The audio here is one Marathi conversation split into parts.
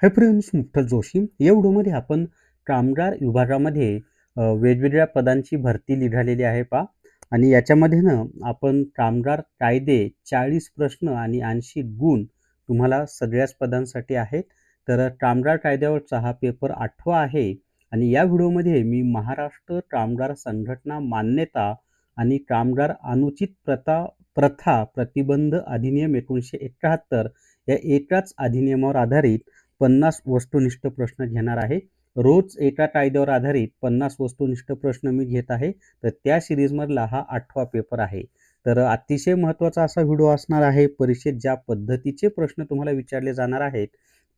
Hi friends, मुक्तल Joshi. या व्हिडिओमध्ये आपण कामगार विभागामध्ये वेगवेगळ्या पदांची भरती निघालेली आहे पहा. आणि याच्यामध्ये ना आपण कामगार कायदे 40 प्रश्न आणि 80 गुण तुम्हाला सगळ्याच पदांसाठी आहेत. तर कामगार कायद्यावरचा हा पेपर 8वा आहे. आणि या व्हिडिओमध्ये मी महाराष्ट्र कामगार संघटना मान्यता आणि कामगार अनुचित प्रथा प्रतिबंध अधिनियम 1971 या एकाच अधिनियमावर आधारित 50 वस्तुनिष्ठ प्रश्न घेणार आहे. रोज एका कायद्यावर आधारित 50 वस्तुनिष्ठ प्रश्न मी घेत आहे. तर त्या सिरीजमधला हा 8वा पेपर आहे. तर अतिशय महत्त्वाचा असा व्हिडिओ असणार आहे. परीक्षेत ज्या पद्धतीचे प्रश्न तुम्हाला विचारले जाणार आहेत,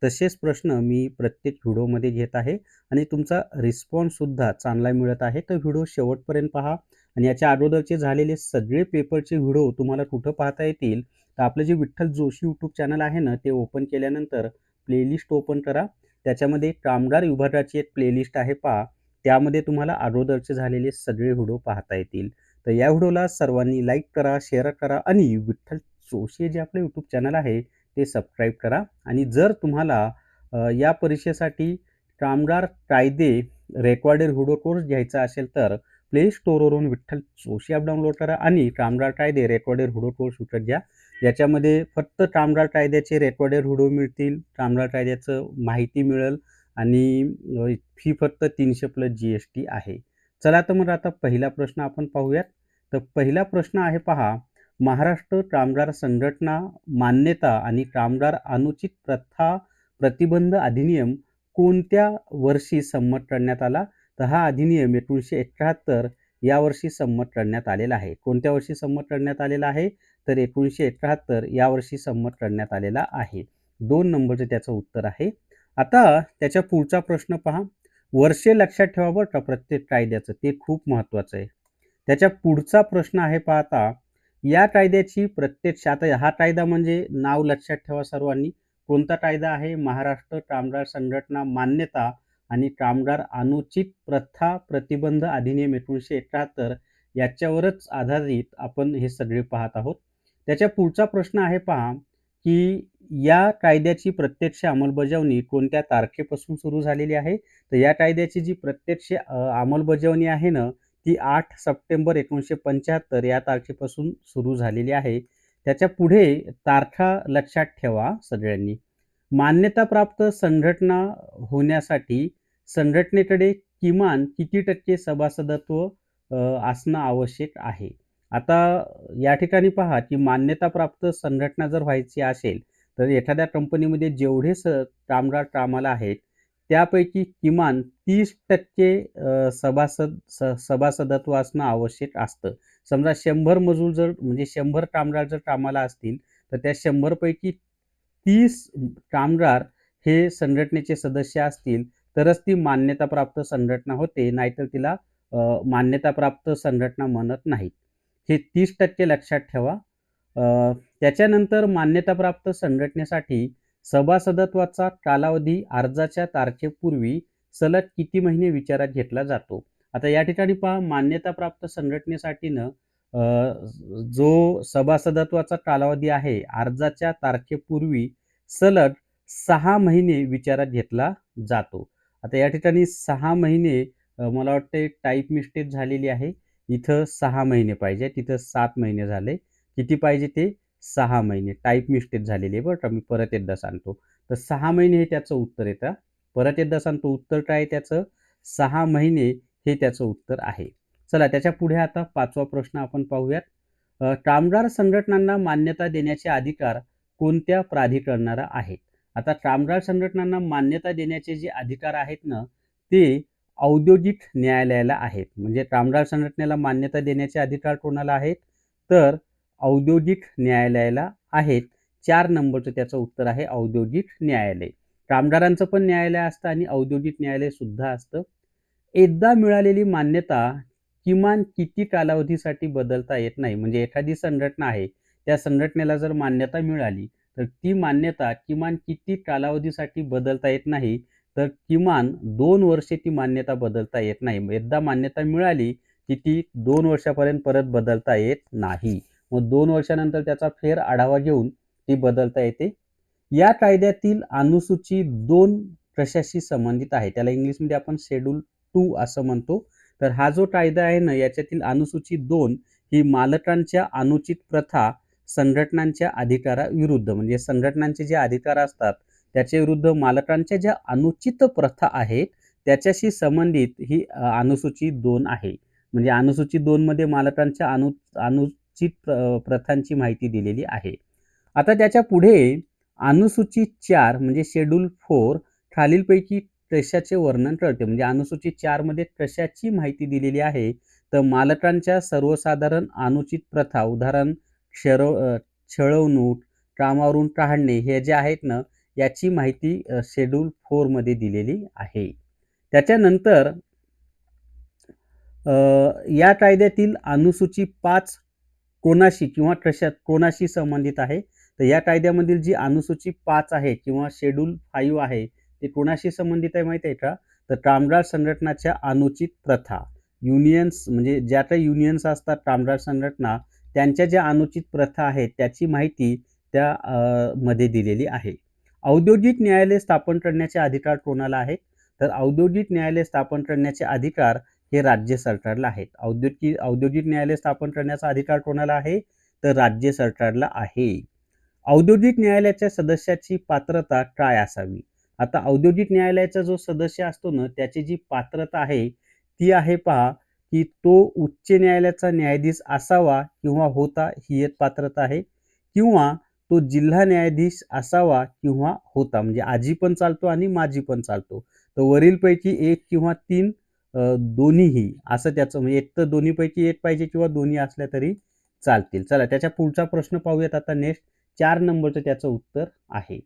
तसेच प्रश्न मी प्रत्येक व्हिडिओमध्ये घेत आहे आणि तुमचा रिस्पॉन्ससुद्धा चांगला मिळत आहे. तर व्हिडिओ शेवटपर्यंत पहा. आणि याच्या अगोदरचे झालेले सगळे पेपरचे व्हिडिओ तुम्हाला कुठं पाहता येतील? तर आपलं जे विठ्ठल जोशी यूट्यूब चॅनल आहे ना, ते ओपन केल्यानंतर प्लेलिस्ट ओपन करा. त्याच्यामध्ये कामगार विभागाची एक प्लेलिस्ट आहे पहा. त्यामध्ये तुम्हाला अगोदरचे झालेले सगळे व्हिडिओ पाहता येतील. तर या व्हिडिओला सर्वांनी लाईक करा, शेअर करा आणि विठ्ठल जोशी जे आपलं यूट्यूब चॅनल आहे ते सबस्क्राईब करा. आणि जर तुम्हाला या परीक्षेसाठी कामगार कायदे रेकॉर्डेड व्हिडिओ कोर्स घ्यायचा असेल तर प्ले स्टोअरवरून विठ्ठल जोशी ॲप डाउनलोड करा आणि कामगार कायदे रेकॉर्डेड व्हिडिओ कोर्स विकत घ्या. याच्यामध्ये फक्त कामगार कायद्याचे रेकॉर्डेड व्हिडिओ मिळतील, कामगार कायद्याचं माहिती मिळेल आणि फी फक्त 300 प्लस GST आहे. चला तर मग आता पहिला प्रश्न आपण पाहूयात. तर पहिला प्रश्न आहे पहा, महाराष्ट्र कामगार संघटना मान्यता आणि कामगार अनुचित प्रथा प्रतिबंध अधिनियम कोणत्या वर्षी संमत करण्यात आला? तर हा अधिनियम 1971 यावर्षी संमत करण्यात आलेला आहे. कोणत्या वर्षी संमत करण्यात आलेला आहे? तर 1971 यावर्षी संमत करण्यात आलेला आहे. 2 नंबरचं त्याचं उत्तर आहे. आता त्याच्या पुढचा प्रश्न पहा. वर्षे लक्षात ठेवा बरं का प्रत्येक कायद्याचं, ते खूप महत्त्वाचं आहे. त्याच्या पुढचा प्रश्न आहे पहा आता, या कायद्याची प्रत्यक्ष आता हा कायदा म्हणजे नाव लक्षात ठेवा सर्वांनी. कोणता कायदा आहे? महाराष्ट्र कामगार संघटना मान्यता आणि कामगार अनुचित प्रथा प्रतिबंध अधिनियम 1971 याच्यावरच आधारित आपण हे सगळे पाहत आहोत. त्याच्या पुढचा प्रश्न आहे पहा, की या कायद्याची प्रत्यक्ष अंमलबजावणी कोणत्या तारखेपासून सुरू झालेली आहे? तर या कायद्याची जी प्रत्यक्ष अंमलबजावणी आहे ना, ती 8 सप्टेंबर 1975 या तारखेपासून सुरू झालेली आहे. त्याच्या पुढे तारखा लक्षात ठेवा सगळ्यांनी. मान्यताप्राप्त संघटना होण्यासाठी संघटनेकडे किमान किती टक्के सभासदत्व असणं आवश्यक आहे? आता या ठिकाणी पहा, की मान्यताप्राप्त संघटना जर व्हायची असेल, तर एखाद्या कंपनीमध्ये जेवढे कामगार कामाला आहेत, त्यापैकी किमान 30% सभासदत्व असणं आवश्यक असतं. समजा 100 मजूर जर म्हणजे 100 कामगार जर कामाला असतील, तर त्या 100 पैकी 30 कामगार हे संघटनेचे सदस्य असतील, तरच ती मान्यताप्राप्त संघटना होते. नाहीतर तिला मान्यताप्राप्त संघटना म्हणत नाहीत. हे 30% लक्षात ठेवा. त्याच्यानंतर मान्यताप्राप्त संघटनेसाठी सभासदत्वाचा कालावधी अर्जाच्या तारखेपूर्वी सलग किती महिने विचारात घेतला जातो? आता या ठिकाणी पहा, मान्यताप्राप्त संघटनेसाठीनं जो सभासदत्वाचा कालावधी आहे, अर्जाच्या तारखेपूर्वी सलग 6 महिने विचारात घेतला जातो. आता या ठिकाणी 6 महिने मला वाटते टाइप मिस्टेक झालेली आहे. इथं 6 महिने पाहिजे, तिथं 7 महिने झाले. किती पाहिजे ते? 6 महिने. टाइप मिस्टेक झालेली आहे बरं का. मी परत एकदा सांगतो. तर 6 महिने हे त्याचं उत्तर येतं. परत एकदा सांगतो, उत्तर काय आहे त्याचं? 6 महिने हे त्याचं उत्तर आहे. चला त्याच्या पुढे आता 5वा प्रश्न आपण पाहूयात. कामगार संघटनांना मान्यता देण्याचे अधिकार कोणत्या प्राधिकरणाला आहेत? आता कामगार संघटनांना मान्यता देण्याचे जे अधिकार आहेत ना, ते औद्योगिक न्यायालयाला आहेत. म्हणजे कामगार संघटनेला मान्यता देण्याचे अधिकार कोणाला आहेत? तर औद्योगिक न्यायालयाला आहेत. 4 नंबरचं त्याचं उत्तर आहे औद्योगिक न्यायालय. कामगारांचं पण न्यायालय असतं आणि औद्योगिक न्यायालय सुद्धा असतं. एकदा मिळालेली मान्यता किमान किती कालावधीसाठी बदलता येत नाही. म्हणजे एखादी संघटना आहे, त्या संघटनेला जर मान्यता मिळाली, तर ती मान्यता किमान किती कालावधीसाठी बदलता येत नाही, तर किमान 2 वर्षे ती मान्यता बदलता येत नाही. एकदा मान्यता मिळाली, की ती 2 वर्षापर्यंत परत बदलता येत नाही. मग 2 वर्षानंतर त्याचा फेर आढावा घेऊन ती बदलता येते. या कायद्यातील अनुसूची 2 कशाशी संबंधित आहे? त्याला इंग्लिशमध्ये आपण शेड्यूल 2 असं म्हणतो. तर हा जो कायदा आहे ना, याच्यातील अनुसूची 2 ही मालकांच्या अनुचित प्रथा संघटनांच्या अधिकाराविरुद्ध, म्हणजे संघटनांचे जे अधिकार असतात, त्याच्या विरुद्ध मालकांच्या ज्या अनुचित प्रथा आहेत, त्याच्याशी संबंधित ही अनुसूची 2 आहे. म्हणजे अनुसूची 2 मध्ये मालकांच्या अनुचित प्रथांची माहिती दिलेली आहे. आता त्याच्या पुढे अनुसूची 4 म्हणजे शेड्यूल 4 खालीलपैकी कशाचे वर्णन करते? म्हणजे अनुसूची 4 मध्ये कशाची माहिती दिलेली आहे? तर मालकांच्या सर्वसाधारण अनुचित प्रथा, उदाहरण छळवणूक, कामावरून काढणे, हे जे आहेत ना, याची माहिती शेड्यूल 4 मध्ये दिलेली आहे. त्याच्यानंतर या कायद्यातील अनुसूची 5 कोणाशी किंवा कोणाशी संबंधित आहे? तर या कायद्यामधील जी अनुसूची 5 आहे किंवा शेड्यूल 5 आहे, ते कोणाशी संबंधित आहे माहिती आहे का? तर कामगार संघटनाच्या अनुचित प्रथा, युनियन्स म्हणजे ज्या काही युनियन्स असतात कामगार संघटना, त्यांच्या ज्या अनुचित प्रथा आहेत त्याची माहिती त्या मध्ये दिलेली आहे. औद्योगिक न्यायालय स्थापन करण्याचे अधिकार कोणाला आहेत? तर औद्योगिक न्यायालय स्थापन करण्याचे अधिकार हे राज्य सरकारला आहेत. औद्योगिक न्यायालय स्थापन करण्याचा अधिकार कोणाला आहे? तर राज्य सरकारला आहे. औद्योगिक न्यायालयाच्या सदस्याची पात्रता काय असावी? आता औद्योगिक न्यायालयाचा जो सदस्य असतो ना, त्याची जी पात्रता आहे, ती आहे पहा, की तो उच्च न्यायालयाचा न्यायाधीश असावा किंवा होता, ही एक पात्रता आहे. किंवा तो जिल्हा न्यायाधीश असावा किंवा होता, म्हणजे आजी पण चालतो आणि माजी पण चालतो. तर वरीलपैकी एक किंवा 3 दोन्हीही असं त्याचं, म्हणजे एक तर दोन्हीपैकी एक पाहिजे किंवा दोन्ही असल्या तरी चालतील. चला त्याच्या पुढचा प्रश्न पाहूयात आता नेक्स्ट. 4 नंबरचं त्याचं उत्तर आहे.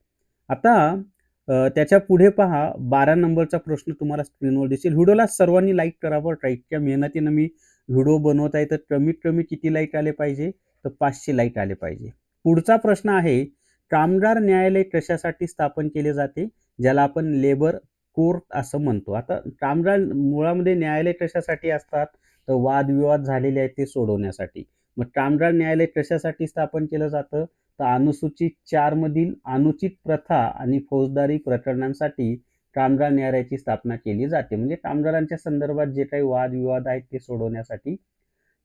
आता त्याच्या पुढे पहा 12 नंबरचा प्रश्न तुम्हाला स्क्रीनवर दिसेल. व्हिडिओला सर्वांनी लाईक करा बरं का. इतक्या मेहनतीनं मी व्हिडिओ बनवत आहे, तर कमीत कमी किती लाईक आले पाहिजे? तर 500 लाईक आले पाहिजे. पुढचा प्रश्न आहे, कामगार न्यायालय कशासाठी स्थापन केले जाते? ज्याला आपण लेबर कोर्ट असं म्हणतो. आता कामगार मुळामध्ये न्यायालय कशासाठी असतात? तर वादविवाद झालेले आहेत ते सोडवण्यासाठी. मग कामगार न्यायालय कशासाठी स्थापन केलं जातं? तर अनुसूचित 4 मधील अनुचित प्रथा आणि फौजदारी प्रकरणांसाठी कामगार न्यायालयाची स्थापना केली जाते. म्हणजे कामगारांच्या संदर्भात जे काही वादविवाद आहेत ते सोडवण्यासाठी.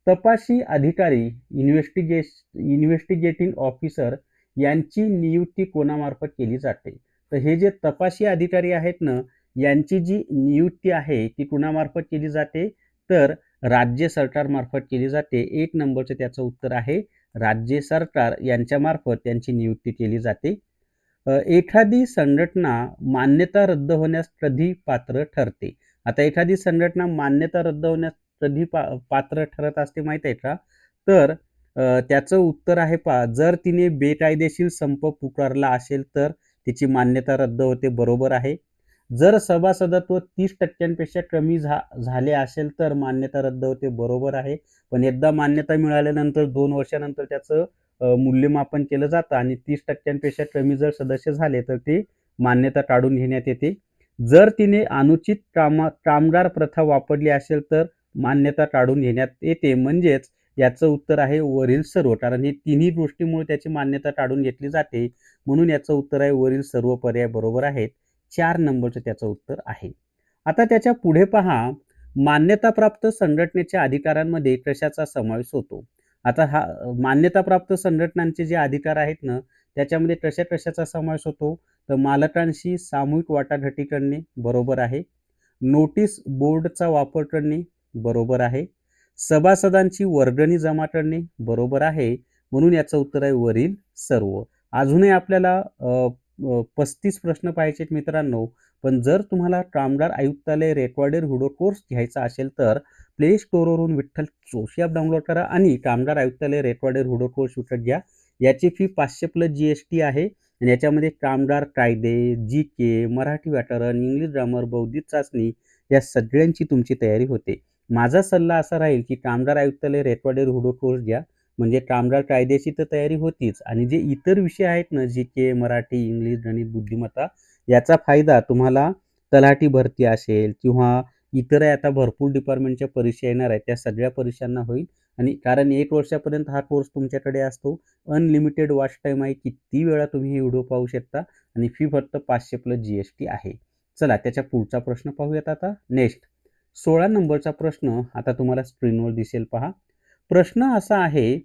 तपासी अधिकारी, इन्व्हेस्टिगेटिंग ऑफिसर यांची नियुक्ती कोणामार्फत केली जाते? तर हे जे तपासी अधिकारी आहेत ना, यांची जी नियुक्ती आहे ती कुणामार्फत केली जाते? तर राज्य सरकारमार्फत केली जाते. 1 नंबरचं त्याचं उत्तर आहे राज्य सरकार यांच्यामार्फत त्यांची नियुक्ती केली जाते. एखादी संघटना मान्यता रद्द होण्यास कधी पात्र ठरते? आता एखादी संघटना मान्यता रद्द होण्यास कधी पात्र ठरत असते माहिती आहे का? तर त्याचं उत्तर आहे पहा, जर तिने बेकायदेशीर संप पुकारला असेल तर तिची मान्यता रद्द होते. बरोबर आहे. जर सभासदत्व 30% कमी झाले असेल तर मान्यता रद्द होते. बरोबर आहे. पण एकदा मान्यता मिळाल्यानंतर 2 वर्षानंतर त्याचं मूल्यमापन केलं जातं आणि 30% कमी जर सदस्य झाले तर ते मान्यता काढून घेण्यात येते. जर तिने अनुचित कामगार प्रथा वापरली असेल तर मान्यता काढून घेण्यात येते. म्हणजेच याचं उत्तर आहे वरील सर्व. कारण हे तिन्ही गोष्टींमुळे त्याची मान्यता काढून घेतली जाते. म्हणून याचं उत्तर आहे वरील सर्व पर्याय बरोबर आहेत. 4 नंबरचं त्याचं उत्तर आहे. आता त्याच्या पुढे पहा, मान्यताप्राप्त संघटनेच्या अधिकारांमध्ये कशाचा समावेश होतो? आता हा मान्यताप्राप्त संघटनांचे जे अधिकार आहेत ना, त्याच्यामध्ये कशा-कशाचा समावेश होतो? तर मालकांशी सामूहिक वाटाघाटी करणे, बरोबर आहे. नोटीस बोर्डचा वापर करणे, बरोबर आहे. सभासदांची वर्गणी जमा करणे, बरोबर आहे. म्हणून याचं उत्तर आहे वरील सर्व. अजूनही आपल्याला 35 प्रश्न पाहायचे मित्रांनो. पण जर तुम्हाला कामगार आयुक्तालय रेकॉर्डेड व्हिडिओ कोर्स घ्यायचा असेल तर प्ले स्टोअरवरून विठ्ठल जोशी ॲप डाउनलोड करा आणि कामगार आयुक्तालय रेकॉर्डेड व्हिडिओ कोर्स विकत घ्या. याची फी 500 प्लस GST आहे आणि याच्यामध्ये कामगार कायदे, GK, मराठी व्याकरण, इंग्लिश ग्रामर, बौद्धिक चाचणी या सगळ्यांची तुमची तयारी होते. माझा सल्ला असा राहील की कामगार आयुक्तालय रेकॉर्डेड व्हिडिओ कोर्स घ्या. म्हणजे कामगार कायद्याची तर तयारी होतीच आणि जे इतर विषय आहेत ना, GK, मराठी, इंग्लिश, गणित, बुद्धिमत्ता, याचा फायदा तुम्हाला तलाठी भरती असेल किंवा इतरही आता भरपूर डिपार्टमेंटच्या परीक्षा येणार आहेत, त्या सगळ्या परीक्षांना होईल आणि कारण 1 वर्षापर्यंत हा कोर्स तुमच्याकडे असतो. अनलिमिटेड वॉच टाईम आहे. किती वेळा तुम्ही हे व्हिडिओ पाहू शकता आणि फी फक्त 500 प्लस जी-एस-टी आहे. चला त्याच्या पुढचा प्रश्न पाहूयात आता. नेक्स्ट 16 नंबरचा प्रश्न आता तुम्हाला स्क्रीनवर दिसेल पहा. प्रश्न असा आहे,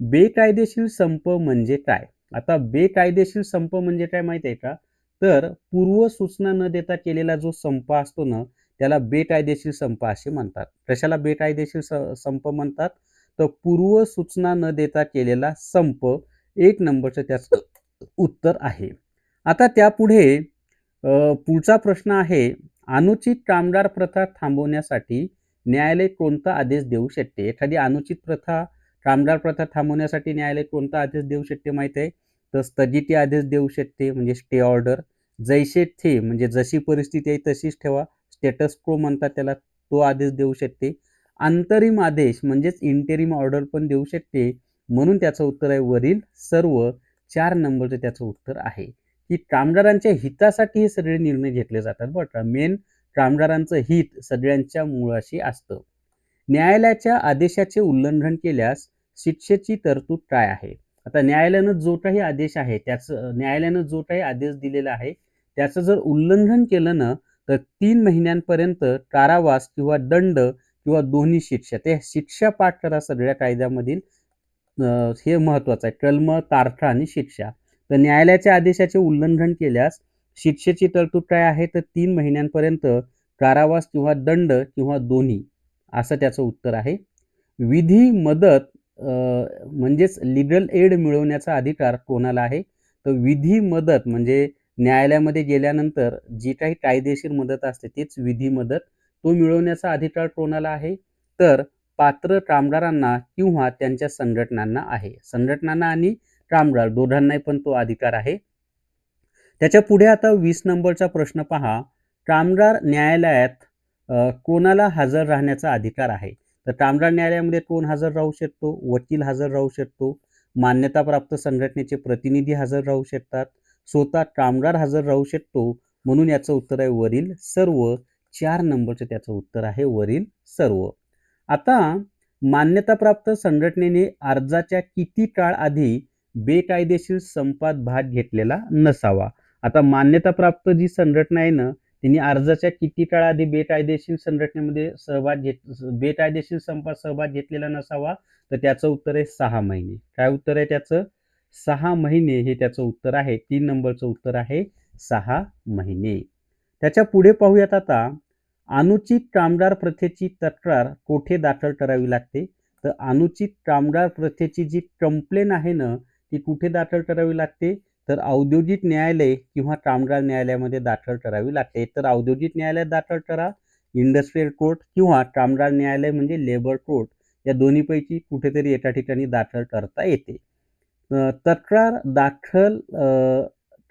बेकायदेशीर संप म्हणजे काय? आता बेकायदेशीर संप म्हणजे काय माहिती आहे का? तर पूर्व सूचना न देता केलेला जो संप असतो ना, त्याला बेकायदेशीर संप असे म्हणतात. कशाला बेकायदेशीर संप म्हणतात? तर पूर्व सूचना न देता केलेला संप 1 नंबरचं त्याचं उत्तर आहे. आता त्यापुढे पुढचा प्रश्न आहे, अनुचित कामगार प्रथा थांबवण्यासाठी न्यायालय कोणता आदेश देऊ शकते? एखादी अनुचित प्रथा, कामगार प्रथा थांबवण्यासाठी न्यायालय कोणता आदेश देऊ शकते माहिती आहे? तर स्थगिती आदेश देऊ शकते म्हणजे स्टे ऑर्डर. जैसे थे म्हणजे जशी परिस्थिती आहे तशीच ठेवा, स्टेटस क्वो म्हणतात त्याला, तो आदेश देऊ शकते. अंतरिम आदेश म्हणजेच इंटेरिम ऑर्डर पण देऊ शकते. म्हणून त्याचं उत्तर आहे वरील सर्व. 4 नंबरचं त्याचं उत्तर आहे, की कामगारांच्या हितासाठी हे सगळे निर्णय घेतले जातात बरं का. मेन कामगारांचं हित सगळ्यांच्या मुळाशी असतं. न्यायालयाच्या आदेशाचे उल्लंघन केल्यास शिक्षेची तरतूद काय आहे? आता न्यायालयानं जो काही आदेश आहे न्यायालयानं जो काही आदेश दिलेला आहे त्याचं जर उल्लंघन केलं ना, तर 3 महिन्यांपर्यंत कारावास किंवा दंड किंवा दोन्ही शिक्षा. ते शिक्षा पाठ करा सगळ्या कायद्यामधील. हे महत्वाचं आहे. कलम, तारखा आणि शिक्षा. तर न्यायालयाच्या आदेशाचे उल्लंघन केल्यास शिक्षेची तरतूद काय आहे? तर 3 महिन्यांपर्यंत कारावास किंवा दंड किंवा दोन्ही, असं त्याचं उत्तर आहे. विधी मदत म्हणजेच लीगल एड मिळवण्याचा अधिकार कोणाला आहे? तर विधी मदत म्हणजे न्यायालयामध्ये गेल्यानंतर जी काही कायदेशीर मदत असते तीच विधी मदत. तो मिळवण्याचा अधिकार कोणाला आहे? तर पात्र कामगारांना किंवा त्यांच्या संघटनांना आहे. संघटनांना आणि कामगार दोघांनाही पण तो अधिकार आहे. त्याच्या पुढे आता 20 नंबरचा प्रश्न पहा. कामगार न्यायालयात कोणाला हजर राहण्याचा अधिकार आहे? तर कामगार न्यायालयामध्ये कोण हजर राहू शकतो? वकील हजर राहू शकतो. मान्यताप्राप्त संघटनेचे प्रतिनिधी हजर राहू शकतात. स्वतः कामगार हजर राहू शकतो. म्हणून याचं उत्तर आहे वरील सर्व. 4 नंबरचं त्याचं उत्तर आहे वरील सर्व. आता मान्यताप्राप्त संघटनेने अर्जाच्या किती काळ आधी बेकायदेशीर संपात भाग घेतलेला नसावा? आता मान्यताप्राप्त जी संघटना आहे ना, तिने अर्जाच्या किती काळ आधी बेकायदेशीर बेकायदेशीर संपात सहभाग घेतलेला नसावा? तर त्याचं उत्तर आहे 6 महिने. काय उत्तर आहे त्याचं? 6 महिने हे त्याचं उत्तर आहे. 3 नंबरचं उत्तर आहे 6 महिने. त्याच्या पुढे पाहूयात आता. अनुचित कामगार प्रथेची तक्रार कोठे दाखल करावी लागते? तर अनुचित कामगार प्रथेची जी कंप्लेन आहे ना, ती कुठे दाखल करावी लागते? तर औद्योगिक न्यायालय किंवा कामगार न्यायालयामध्ये दाखल करावी लागते. तर औद्योगिक न्यायालयात दाखल करा, इंडस्ट्रियल कोर्ट किंवा कामगार न्यायालय म्हणजे लेबर कोर्ट, या दोन्हीपैकी कुठेतरी एका ठिकाणी दाखल करता येते. तक्रार दाखल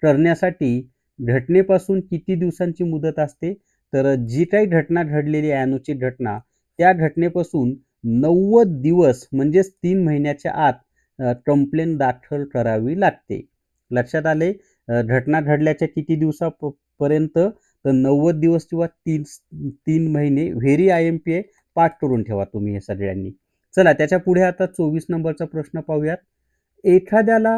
करण्यासाठी घटनेपासून किती दिवसांची मुदत असते? तर जी काही घटना घडलेली आहे, अनुचित घटना, त्या घटनेपासून 90 दिवस म्हणजेच 3 महिन्याच्या आत कंप्लेंट दाखल करावी लागते. लक्षात आले? घटना घडल्याच्या किती दिवसापर्यंत? तर 90 दिवस किंवा 3 महिने. व्हेरी IMP आहे, पाठ करून ठेवा तुम्ही हे सगळ्यांनी. चला त्याच्या पुढे आता 24 नंबरचा प्रश्न पाहूयात. एखाद्याला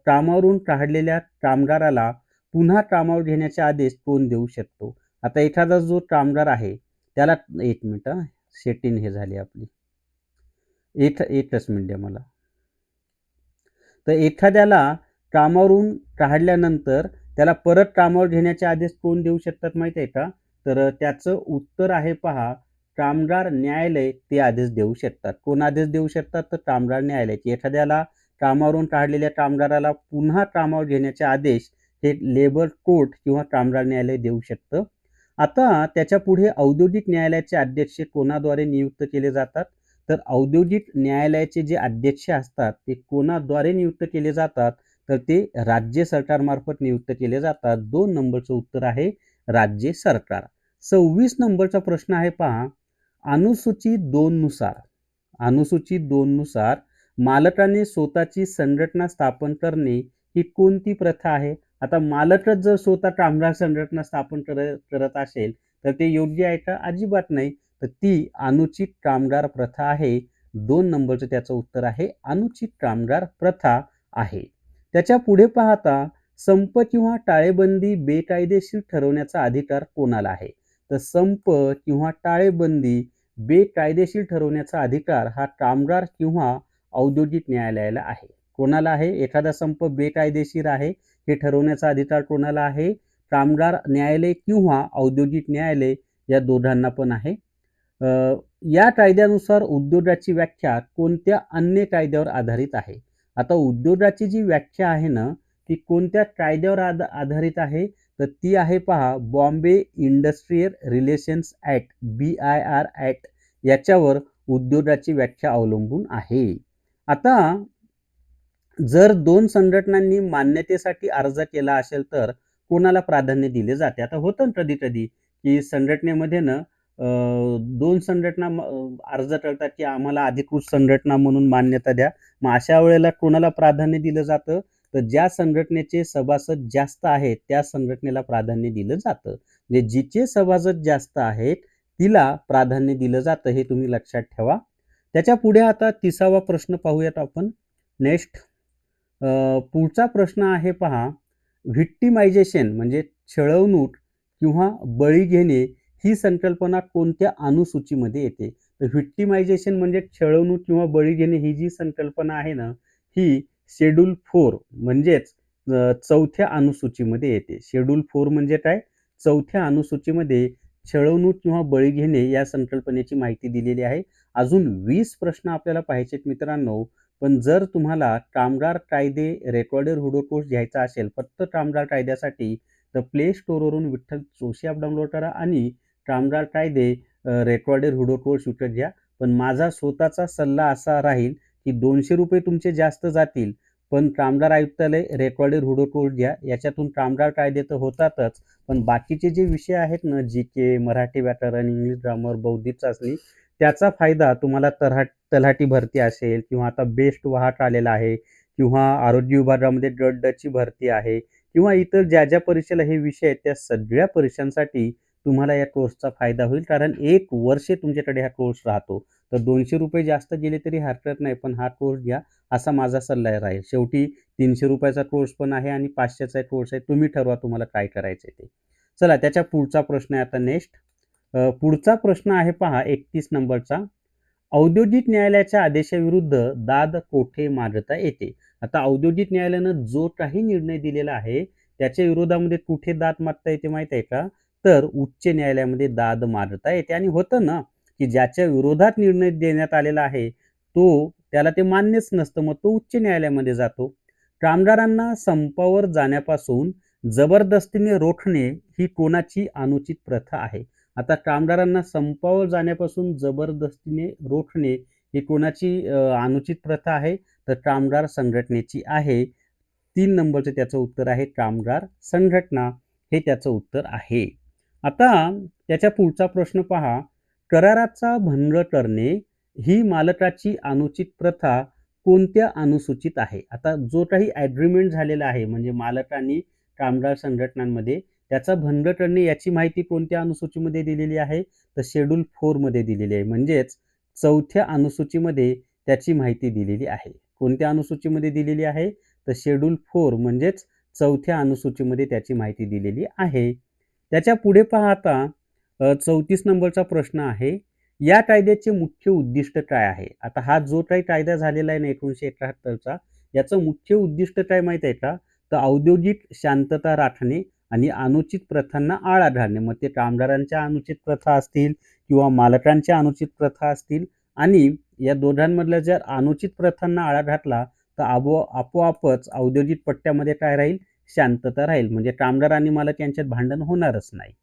कामावरून काढलेल्या कामगाराला पुन्हा कामावर घेण्याचे आदेश कोण देऊ शकतो? आता एखादा जो कामगार आहे त्याला, 1 मिनिट, सेटिंग हे झाली आपली. एकच मिनिट द्या मला. तर एखाद्याला कामावरून काढल्यानंतर त्याला परत कामावर घेण्याचे आदेश कोण देऊ शकतात माहिती आहे का? तर त्याचं उत्तर आहे पहा, कामगार न्यायालय ते आदेश देऊ शकतात. कोण आदेश देऊ शकतात? तर कामगार न्यायालय. एखाद्याला कामावरून काढलेल्या कामगाराला पुन्हा कामावर घेण्याचे आदेश हे लेबर कोर्ट किंवा कामगार न्यायालय देऊ शकतं. आता त्याच्या पुढे औद्योगिक न्यायालयाचे अध्यक्ष कोणाद्वारे नियुक्त केले जातात? तर औद्योगिक न्यायालयाचे जे अध्यक्ष असतात ते कोणाद्वारे नियुक्त केले जातात? तर ते राज्य सरकारमार्फत नियुक्त केले जातात. 2 नंबरचं उत्तर आहे राज्य सरकार. 26 नंबरचा प्रश्न आहे पहा. अनुसूची 2 नुसार मालकाने स्वतःची संघटना स्थापन करणे ही कोणती प्रथा आहे? आता मालकच जर स्वतः कामगार संघटना स्थापन करत असेल तर ते योग्य आहे का? अजिबात नाही. तर ती अनुचित कामगार प्रथा आहे 2 नंबरचं त्याचं उत्तर आहे अनुचित कामगार प्रथा आहे. त्याच्या पुढे पाहता संप किंवा टाळेबंदी बेकायदेशीर ठरवण्याचा अधिकार कोणाला आहे? तर संप किंवा टाळेबंदी बेकायदेशीर ठरवण्याचा अधिकार हा कामगार किंवा औद्योगिक न्यायालयाला आहे. कोणाला आहे? एखादा संप बेकायदेशीर आहे हे ठरवण्याचा अधिकार कोणाला आहे? कामगार न्यायालय किंवा औद्योगिक न्यायालय या दोघांना पण आहे. या कायद्यानुसार उद्योगाची व्याख्या कोणत्या अन्य कायद्यावर आधारित आहे? आता उद्योगाची जी व्याख्या आहे ना, ती कोणत्या कायद्यावर आधारित आहे? तर ती आहे पहा Bombay industrial relations act BIR act याच्यावर उद्योगाची व्याख्या अवलंबून आहे. आता जर 2 संघटनांनी मान्यतेसाठी अर्ज केला असेल तर कोणाला प्राधान्य दिले जाते? आता होतं ना कधी-कधी की संघटनेमध्ये ना 2 संघटना अर्ज करतात की आम्हाला अधिकृत संघटना म्हणून मान्यता द्या. मग अशा वेळेला कोणाला प्राधान्य दिलं जातं? तर ज्या संघटनेचे सभासद जास्त आहेत त्या संघटनेला प्राधान्य दिलं जातं. म्हणजे जिचे सभासद जास्त आहेत तिला प्राधान्य दिलं जातं हे तुम्ही लक्षात ठेवा. त्याच्या पुढे आता 30वा प्रश्न पाहूयात आपण. नेक्स्ट पुढचा प्रश्न आहे पहा, व्हिक्टिमायझेशन म्हणजे छळवणूक किंवा बळी घेणे ही संकल्पना कोणत्या अनुसूचीमध्ये येते? तर व्हिक्टिमायझेशन म्हणजे छळवणूक किंवा बळी घेणे ही जी संकल्पना आहे ना, ही शेड्यूल 4 म्हणजेच 4थ्या अनुसूचीमध्ये येते. शेड्यूल 4 म्हणजे काय? 4थ्या अनुसूचीमध्ये छळवणूक किंवा बळी घेणे या संकल्पनेची माहिती दिलेली आहे. अजून 20 प्रश्न आपल्याला पाहायचेत मित्रांनो. पण जर तुम्हाला कामगार कायदे रेकॉर्डेड व्हिडिओ कोर्स घ्यायचा असेल फक्त कामगार कायद्यासाठी तर प्ले स्टोअरवरून विठ्ठल जोशी ॲप डाउनलोड करा आणि कामगार कायदे रेकॉर्डेड व्हिडिओ कोर्स विकत घ्या. पण माझा स्वतःचा सल्ला असा राहील की ₹200 तुमचे जास्त जातील, पण कामगार आयुक्तालय रेकॉर्डेड व्हिडिओ कोर्स घ्या. याच्यातून कामगार कायदे तर होतातच, पण बाकीचे जे विषय आहेत ना GK, मराठी व्याकरण, इंग्लिश ग्रामर, बौद्धिक चाचणी त्याचा फायदा तुम्हाला तलाठी भरती असेल किंवा आता बेस्ट वाहक आलेला आहे किंवा आरोग्य विभागामध्ये गट ड ची भरती आहे किंवा इतर ज्या परीक्षेला हे विषय आहेत त्या सगळ्या परीक्षांसाठी तुम्हाला या कोर्सचा फायदा होईल. कारण 1 वर्ष तुमच्याकडे हा कोर्स राहतो. तर ₹200 जास्त गेले तरी हरकत नाही, पण हा कोर्स घ्या असा माझा सल्ला राहील. शेवटी ₹300 चा कोर्स पण आहे आणि 500 चा कोर्स आहे. तुम्ही ठरवा तुम्हाला काय करायचंय ते. चला त्याच्या पुढचा प्रश्न आहे आता नेक्स्ट. पुढचा प्रश्न आहे पहा 31 नंबरचा. औद्योगिक न्यायालयाच्या आदेशाविरुद्ध दाद कोठे मागता येते? आता औद्योगिक न्यायालयानं जो काही निर्णय दिलेला आहे त्याच्या विरोधामध्ये कुठे दाद मागता येते माहित आहे का? तर उच्च न्यायालयामध्ये दाद मागता येते. आणि होतं ना की ज्याच्या विरोधात निर्णय देण्यात आलेला आहे त्याला ते मान्यच नसतं, मग तो उच्च न्यायालयामध्ये जातो. कामगारांना संपावर जाण्यापासून जबरदस्तीने रोखणे ही कोणाची अनुचित प्रथा आहे? आता कामगारांना संपावर जाण्यापासून जबरदस्तीने रोखणे ही कोणाची अनुचित प्रथा आहे? तर कामगार संघटनेची आहे. 3 नंबरचं त्याचं उत्तर आहे कामगार संघटना हे त्याचं उत्तर आहे. आता त्याच्या पुढचा प्रश्न पहा. कराराचा भंग करणे ही मालकाची अनुचित प्रथा कोणत्या अनुसूचित आहे? आता जो काही ॲग्रीमेंट झालेला आहे म्हणजे मालक आणि कामगार संघटनांमध्ये त्याचा भंग करणे याची माहिती कोणत्या अनुसूचीमध्ये दिलेली आहे? तर शेड्यूल 4 मध्ये दिलेली आहे. म्हणजेच 4थ्या अनुसूचीमध्ये त्याची माहिती दिलेली आहे. कोणत्या अनुसूचीमध्ये दिलेली आहे? तर शेड्यूल 4 म्हणजेच 4थ्या अनुसूचीमध्ये त्याची माहिती दिलेली आहे. त्याच्या पुढे पहा आता 34 नंबरचा प्रश्न आहे. या कायद्याचे मुख्य उद्दिष्ट काय आहे? आता हा जो काही कायदा झालेला आहे ना 1971चा याचं मुख्य उद्दिष्ट काय माहित आहे का? तर औद्योगिक शांतता राखणे आणि अनुचित प्रथांना आळा घालणे. मग ते कामगारांच्या अनुचित प्रथा असतील किंवा मालकांच्या अनुचित प्रथा असतील आणि या दोघांमधल्या जर अनुचित प्रथांना आळा घातला तर आपोआपच औद्योगिक पट्ट्यामध्ये काय राहील? शांतता राहील. म्हणजे कामगार आणि मालक यांच्यात भांडण होणारच नाही.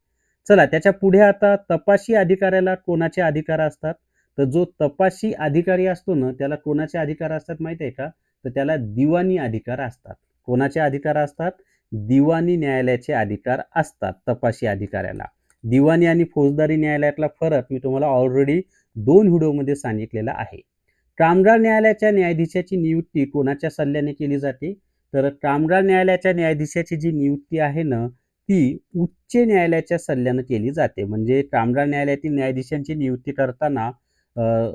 चला त्याच्या पुढे आता तपासी अधिकाऱ्याला कोणाचे अधिकार असतात? तर जो तपासी अधिकारी असतो ना त्याला कोणाचे अधिकार असतात माहिती आहे का? तर त्याला दिवाणी अधिकार असतात. कोणाचे अधिकार असतात? दिवाणी न्यायालयाचे अधिकार असतात तपासी अधिकाऱ्याला. दिवाणी आणि फौजदारी न्यायालयातला फरक मी तुम्हाला ऑलरेडी 2 व्हिडिओमध्ये सांगितलेला आहे. कामगार न्यायालयाच्या न्यायाधीशाची नियुक्ती कोणाच्या सल्ल्याने केली जाते? तर कामगार न्यायालयाच्या न्यायाधीशाची जी नियुक्ती आहे ना ती उच्च न्यायालयाच्या सल्ल्याने केली जाते. म्हणजे कामगार न्यायालयातील न्यायाधीशांची नियुक्ती करताना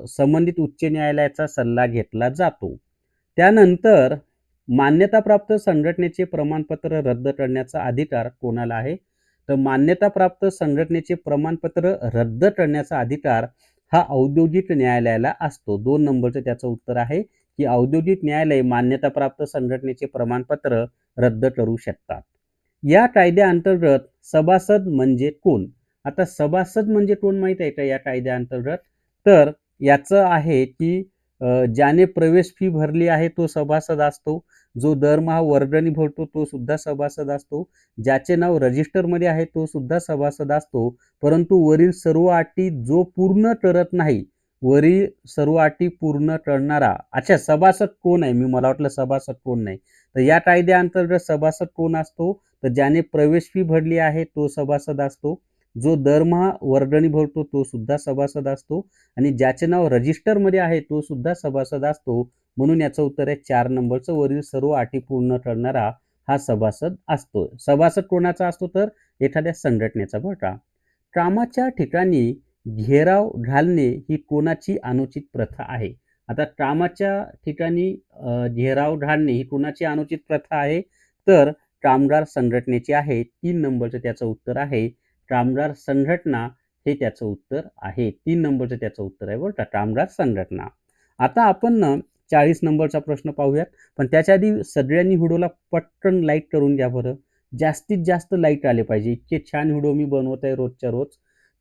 संबंधित उच्च न्यायालयाचा सल्ला घेतला जातो. त्यानंतर मान्यताप्राप्त संघटनेचे प्रमाणपत्र रद्द करण्याचा अधिकार कोणाला आहे? तर मान्यताप्राप्त संघटनेचे प्रमाणपत्र रद्द करण्याचा अधिकार हा औद्योगिक न्यायालयाला असतो. 2 नंबरचं त्याचं उत्तर आहे, की औद्योगिक न्यायालय मान्यताप्राप्त संघटनेचे प्रमाणपत्र रद्द करू शकतात. या कायद्याअंतर्गत सभासद म्हणजे कोण? आता सभासद म्हणजे कोण माहित आहे का या कायद्याअंतर्गत? तर याचं आहे, की ज्याने प्रवेश फी भरली आहे तो सभासद असतो. जो दरमहा वर्गणी भरतो तो सुद्धा सभासद असतो. ज्याचे नाव रजिस्टरमध्ये आहे तो सुद्धा सभासद असतो. परंतु वरील सर्व अटी जो पूर्ण करत नाही, वरील सर्व अटी पूर्ण करणारा अच्छा सभासद कोण आहे? मला वाटलं सभासद कोण नाही. तर या कायद्याअंतर्गत सभासद कोण असतो? तर ज्याने प्रवेश फी भरली आहे तो सभासद असतो. जो दरमहा वर्गणी भरतो तो सुद्धा सभासद असतो आणि ज्याचे नाव रजिस्टरमध्ये आहे तो सुद्धा सभासद असतो. म्हणून याचं उत्तर आहे 4 नंबरचं. वरील सर्व अटी पूर्ण करणारा हा सभासद असतो. सभासद कोणाचा असतो? तर एखाद्या संघटनेचा बरं का. कामाच्या ठिकाणी घेराव घालणे ही कोणाची अनुचित प्रथा आहे? आता कामाच्या ठिकाणी घेराव घालणे ही कोणाची अनुचित प्रथा आहे? तर कामगार संघटनेची आहे. 3 नंबरचं त्याचं उत्तर आहे. कामगार संघटना हे त्याचं उत्तर आहे. 3 नंबरचं त्याचं उत्तर आहे बरं का, कामगार संघटना. आता आपण ना 40 नंबरचा प्रश्न पाहूयात. पण त्याच्या आधी सगळ्यांनी व्हिडिओला पटकन लाईक करून घ्या बरं. जास्तीत जास्त लाईक आले पाहिजे. इतके छान व्हिडिओ मी बनवत आहे रोजच्या रोज.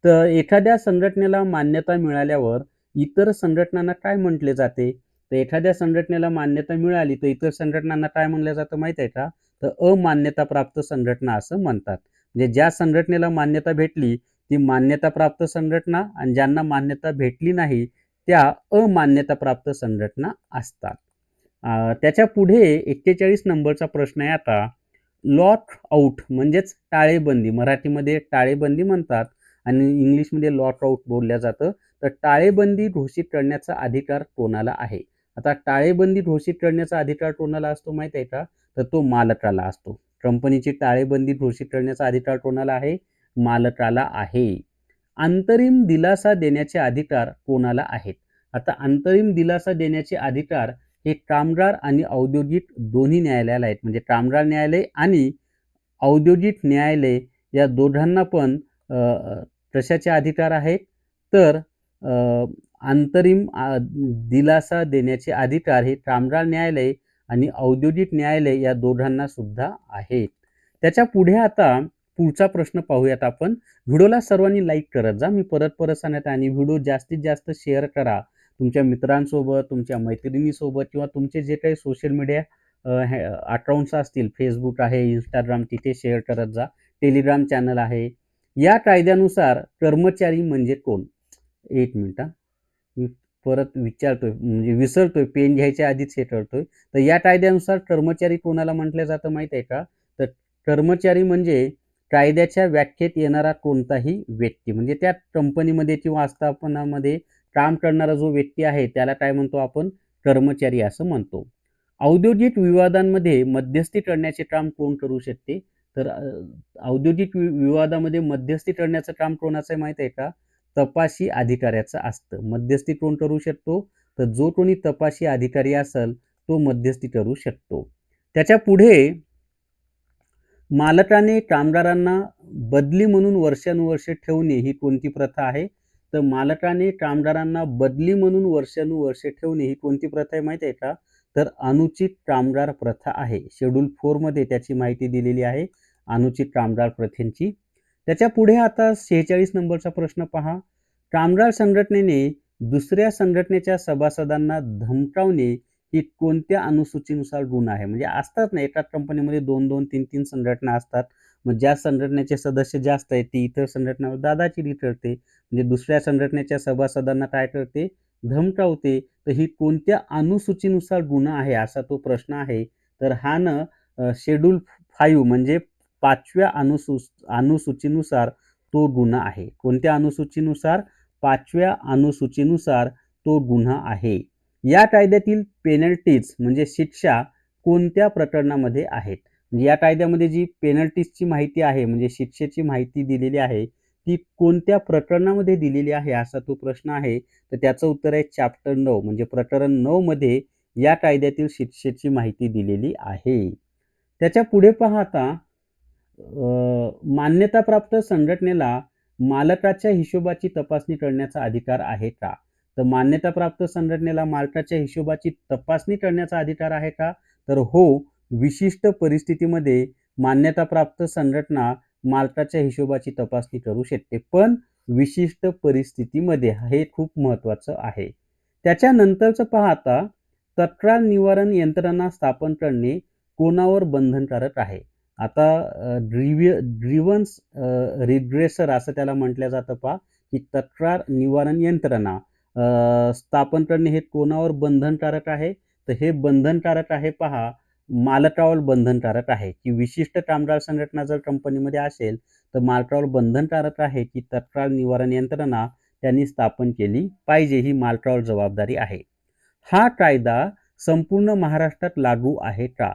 तर एखाद्या संघटनेला मान्यता मिळाल्यावर इतर संघटनांना काय म्हटले जाते? तर एखाद्या संघटनेला मान्यता मिळाली तर इतर संघटनांना काय म्हणलं जातं माहित आहे का? तर अमान्यताप्राप्त संघटना असं म्हणतात. म्हणजे ज्या संघटनेला मान्यता भेटली ती मान्यताप्राप्त संघटना आणि ज्यांना मान्यता भेटली नाही त्या अमान्यताप्राप्त संघटना असतात. त्याच्या पुढे 41 नंबरचा प्रश्न आहे आता. लॉक आउट म्हणजेच टाळेबंदी, मराठीमध्ये टाळेबंदी म्हणतात आणि इंग्लिशमध्ये लॉक आउट बोलल्या जातं. तर टाळेबंदी घोषित करण्याचा अधिकार कोणाला आहे? आता टाळेबंदी घोषित करण्याचा अधिकार कोणाला असतो माहित आहे का? तर तो मालकाला असतो. कंपनीची टाळेबंदी घोषित करण्याचा अधिकार कोणाला आहे? मालकाला आहे. अंतरिम दिलासा देण्याचे अधिकार कोणाला आहेत? आता अंतरिम दिलासा देण्याचे अधिकार हे कामगार आणि औद्योगिक दोन्ही न्यायालयाला आहेत. म्हणजे कामगार न्यायालय आणि औद्योगिक न्यायालय या दोघांना पण कशाचे अधिकार आहेत? तर अंतरिम दिलासा देण्याचे अधिकार हे कामगार न्यायालय आणि औद्योगिक न्यायालय या दोघांना सुद्धा आहेत. त्याच्या पुढे आता पुढचा प्रश्न पाहूयात आपण. व्हिडिओला सर्वांनी लाईक करत जा. मी परत सांगत आहे आणि व्हिडिओ जास्तीत जास्त शेअर करा. तुमच्या मित्रांसोबत, तुमच्या मैत्रिणीसोबत किंवा तुमचे जे काही सोशल मीडिया अकाउंट्स असतील, Facebook आहे, Instagram तिथे शेअर करत जा. टेलिग्राम चॅनल आहे. या कायद्यानुसार कर्मचारी म्हणजे कोण? एक मिनिट मी परत विचारतोय म्हणजे विसरतोय पेन घ्यायच्या आधीच हे करतोय. तर या कायद्यानुसार कर्मचारी कोणाला म्हटलं जातं माहित आहे का? तर कर्मचारी म्हणजे कायद्याच्या व्याख्येत येणारा कोणताही व्यक्ती म्हणजे त्या कंपनीमध्ये किंवा आस्थापनामध्ये काम करणारा जो व्यक्ती आहे त्याला काय म्हणतो आपण? कर्मचारी असं म्हणतो. औद्योगिक विवादांमध्ये मध्यस्थी करण्याचे काम कोण करू शकते? तर औद्योगिक विवादामध्ये मध्यस्थी करण्याचं काम कोणाचं आहे माहित आहे का? तपासी अधिकाऱ्याचं असतं. मध्यस्थी कोण करू शकतो? तर जो कोणी तपासी अधिकारी असेल तो मध्यस्थी करू शकतो. त्याच्या पुढे मालकाने कामगारांना बदली म्हणून वर्षानुवर्ष ठेवणे ही कोणती प्रथा आहे? तर मालकाने कामगारांना बदली म्हणून वर्षानुवर्ष ठेवणे ही कोणती प्रथा आहे माहिती आहे का? तर अनुचित कामगार प्रथा आहे. शेड्यूल 4 मध्ये त्याची माहिती दिलेली आहे अनुचित कामगार प्रथेची. त्याच्या पुढे आता 46 नंबरचा प्रश्न पहा. कामगार संघटनेने दुसऱ्या संघटनेच्या सभासदांना धमकावणे ही कोणत्या अनुसूचीनुसार गुन्हा आहे? म्हणजे असतात ना एकाच कंपनीमध्ये 2-2, 3-3 संघटना असतात. मग ज्या संघटनेचे सदस्य जास्त आहेत ती इतर संघटनावर दादागिरी करते. म्हणजे दुसऱ्या संघटनेच्या सभासदांना काय करते? धमकावते. तर ही कोणत्या अनुसूचीनुसार गुन्हा आहे असा तो प्रश्न आहे. तर हा ना शेड्यूल 5 म्हणजे 5व्या अनुसूचीनुसार तो गुन्हा आहे. कोणत्या अनुसूचीनुसार? 5व्या अनुसूचीनुसार तो गुन्हा आहे. या कायद्यातील पेनल्टीज म्हणजे शिक्षा कोणत्या प्रकरणामध्ये आहेत? म्हणजे या कायद्यामध्ये जी पेनल्टीजची माहिती आहे म्हणजे शिक्षेची माहिती दिलेली आहे ती कोणत्या प्रकरणामध्ये दिलेली आहे असा तो प्रश्न आहे. तर त्याचं उत्तर आहे चॅप्टर 9 म्हणजे प्रकरण 9 मध्ये या कायद्यातील शिक्षेची माहिती दिलेली आहे. त्याच्या पुढे पहा आता मान्यताप्राप्त संघटनेला मालकाच्या हिशोबाची तपासणी करण्याचा अधिकार आहे का? तर मान्यताप्राप्त संघटनेला मालकाच्या हिशोबाची तपासणी करण्याचा अधिकार आहे का? तर हो, विशिष्ट परिस्थितीमध्ये मान्यताप्राप्त संघटना मालकाच्या हिशोबाची तपासणी करू शकते. पण विशिष्ट परिस्थितीमध्ये हे खूप महत्त्वाचं आहे. त्याच्यानंतरचं पहा आता, तक्रार निवारण यंत्रणा स्थापन करणे कोणावर बंधनकारक आहे? आता ग्रीव्हन्स रिग्रेसर असं त्याला म्हटलं जातं पहा, की तक्रार निवारण यंत्रणा स्थापन करणे हे कोणावर बंधनकारक आहे? तर हे बंधनकारक आहे पहा, मालकावर बंधनकारक आहे, की विशिष्ट कामगार संघटना जर कंपनीमध्ये असेल, तर मालकावर बंधनकारक आहे, की तक्रार निवारण यंत्रणा त्यांनी स्थापन केली पाहिजे. ही मालकावर जबाबदारी आहे. हा कायदा संपूर्ण महाराष्ट्रात लागू आहे का?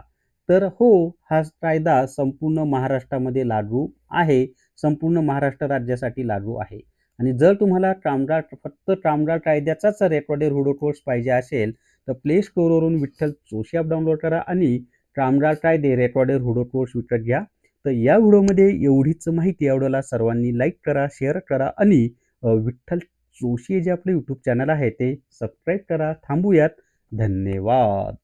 तर हो, हा कायदा संपूर्ण महाराष्ट्रामध्ये लागू आहे. संपूर्ण महाराष्ट्र राज्यासाठी लागू आहे. आणि जर तुम्हाला फक्त कामगार कायद्याचाच रेकॉर्डेड व्हिडिओ कोर्स पाहिजे असेल, तर प्ले स्टोअरवरून विठ्ठल जोशी ॲप डाउनलोड करा आणि कामगार कायदे रेकॉर्डेड व्हिडिओ कोर्स विकत घ्या. तर या व्हिडिओमध्ये एवढीच माहिती. या व्हिडिओला सर्वांनी लाईक करा, शेअर करा आणि विठ्ठल जोशी जे आपले यूट्यूब चॅनल आहे ते सबस्क्राईब करा. थांबूयात. धन्यवाद.